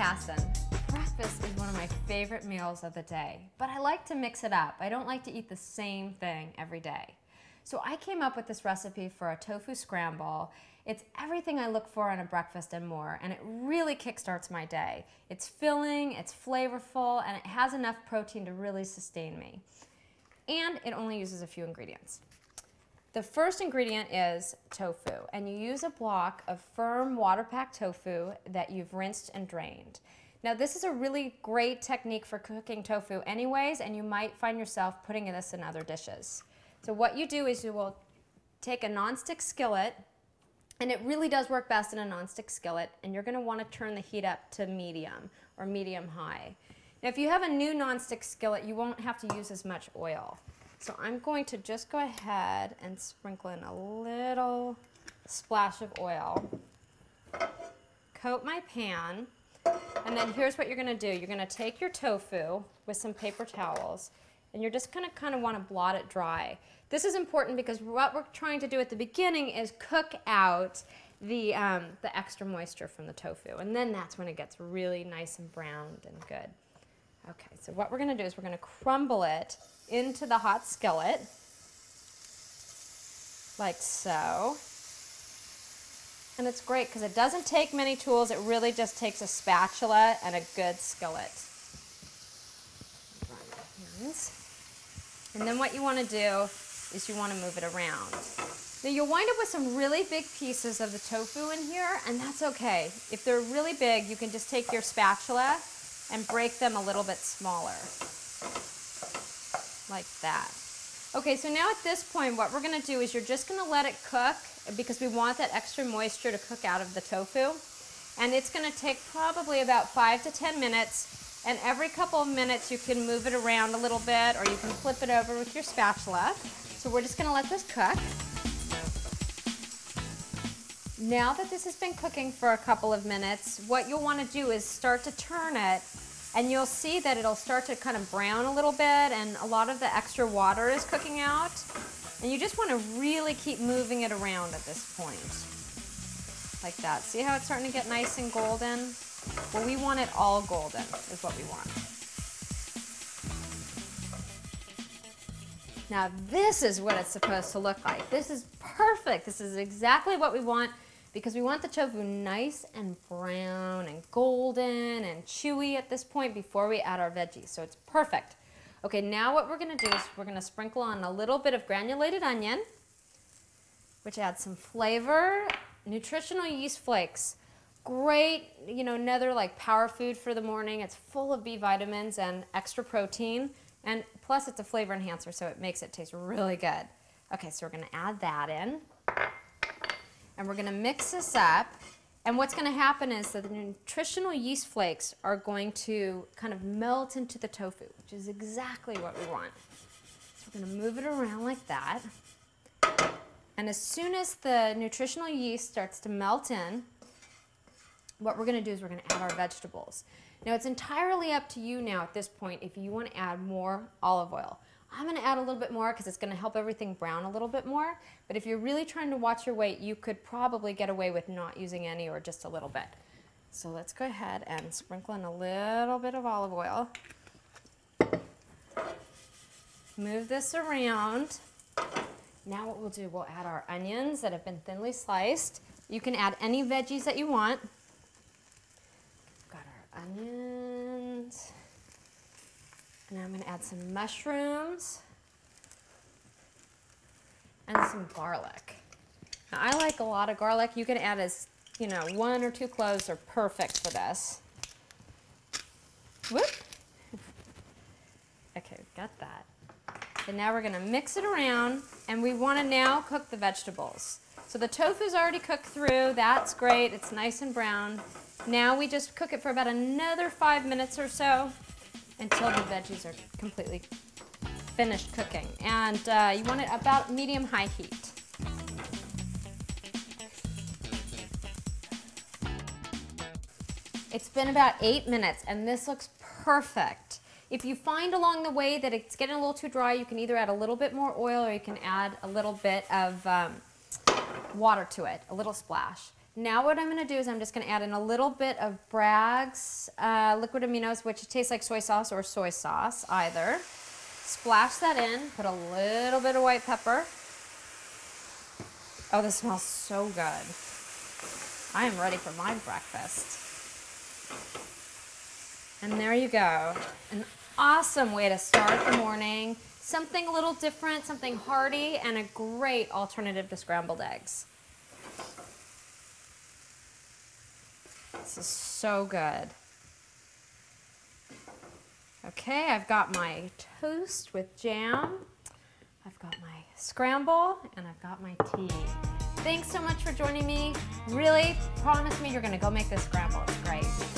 Bassin. Breakfast is one of my favorite meals of the day, but I like to mix it up. I don't like to eat the same thing every day. So I came up with this recipe for a tofu scramble. It's everything I look for in a breakfast and more, and it really kickstarts my day. It's filling, it's flavorful, and it has enough protein to really sustain me. And it only uses a few ingredients. The first ingredient is tofu, and you use a block of firm water-packed tofu that you've rinsed and drained. Now this is a really great technique for cooking tofu anyways, and you might find yourself putting this in other dishes. So what you do is you will take a nonstick skillet, and it really does work best in a nonstick skillet, and you're going to want to turn the heat up to medium or medium-high. Now if you have a new nonstick skillet, you won't have to use as much oil. So I'm going to just go ahead and sprinkle in a little splash of oil, coat my pan, and then here's what you're going to do. You're going to take your tofu with some paper towels, and you're just going to kind of want to blot it dry. This is important because what we're trying to do at the beginning is cook out the extra moisture from the tofu, and then that's when it gets really nice and browned and good. Okay, so what we're going to do is we're going to crumble it into the hot skillet, like so. And it's great because it doesn't take many tools, it really just takes a spatula and a good skillet. And then what you want to do is you want to move it around. Now you'll wind up with some really big pieces of the tofu in here, and that's okay. If they're really big, you can just take your spatula and break them a little bit smaller, like that. Okay, so now at this point, what we're going to do is you're just going to let it cook because we want that extra moisture to cook out of the tofu. And it's going to take probably about 5 to 10 minutes. And every couple of minutes, you can move it around a little bit, or you can flip it over with your spatula. So we're just going to let this cook. Now that this has been cooking for a couple of minutes, what you'll want to do is start to turn it, and you'll see that it'll start to kind of brown a little bit, and a lot of the extra water is cooking out. And you just want to really keep moving it around at this point, like that. See how it's starting to get nice and golden? Well, we want it all golden is what we want. Now this is what it's supposed to look like. This is perfect. This is exactly what we want, because we want the tofu nice and brown and golden and chewy at this point before we add our veggies. So it's perfect. Okay, now what we're going to do is we're going to sprinkle on a little bit of granulated onion, which adds some flavor. Nutritional yeast flakes. Great, you know, another like power food for the morning. It's full of B vitamins and extra protein. And plus it's a flavor enhancer, so it makes it taste really good. Okay, so we're going to add that in. And we're going to mix this up. And what's going to happen is that the nutritional yeast flakes are going to kind of melt into the tofu, which is exactly what we want. So we're going to move it around like that. And as soon as the nutritional yeast starts to melt in, what we're going to do is we're going to add our vegetables. Now it's entirely up to you now at this point if you want to add more olive oil. I'm going to add a little bit more because it's going to help everything brown a little bit more. But if you're really trying to watch your weight, you could probably get away with not using any or just a little bit. So let's go ahead and sprinkle in a little bit of olive oil. Move this around. Now what we'll do, we'll add our onions that have been thinly sliced. You can add any veggies that you want. Got our onions. And I'm going to add some mushrooms and some garlic. Now, I like a lot of garlic. You can add as, 1 or 2 cloves are perfect for this. Whoop. Okay, we've got that. And now we're going to mix it around, and we want to now cook the vegetables. So the tofu's already cooked through. That's great. It's nice and brown. Now we just cook it for about another 5 minutes or so, until the veggies are completely finished cooking. And you want it about medium-high heat. It's been about 8 minutes, and this looks perfect. If you find along the way that it's getting a little too dry, you can either add a little bit more oil or you can add a little bit of water to it, a little splash. Now what I'm going to do is I'm just going to add in a little bit of Bragg's liquid aminos, which tastes like soy sauce or soy sauce, either. Splash that in, put a little bit of white pepper. Oh, this smells so good. I am ready for my breakfast. And there you go. An awesome way to start the morning. Something a little different, something hearty, and a great alternative to scrambled eggs. This is so good. Okay, I've got my toast with jam. I've got my scramble, and I've got my tea. Thanks so much for joining me. Really, promise me you're gonna go make this scramble. It's great.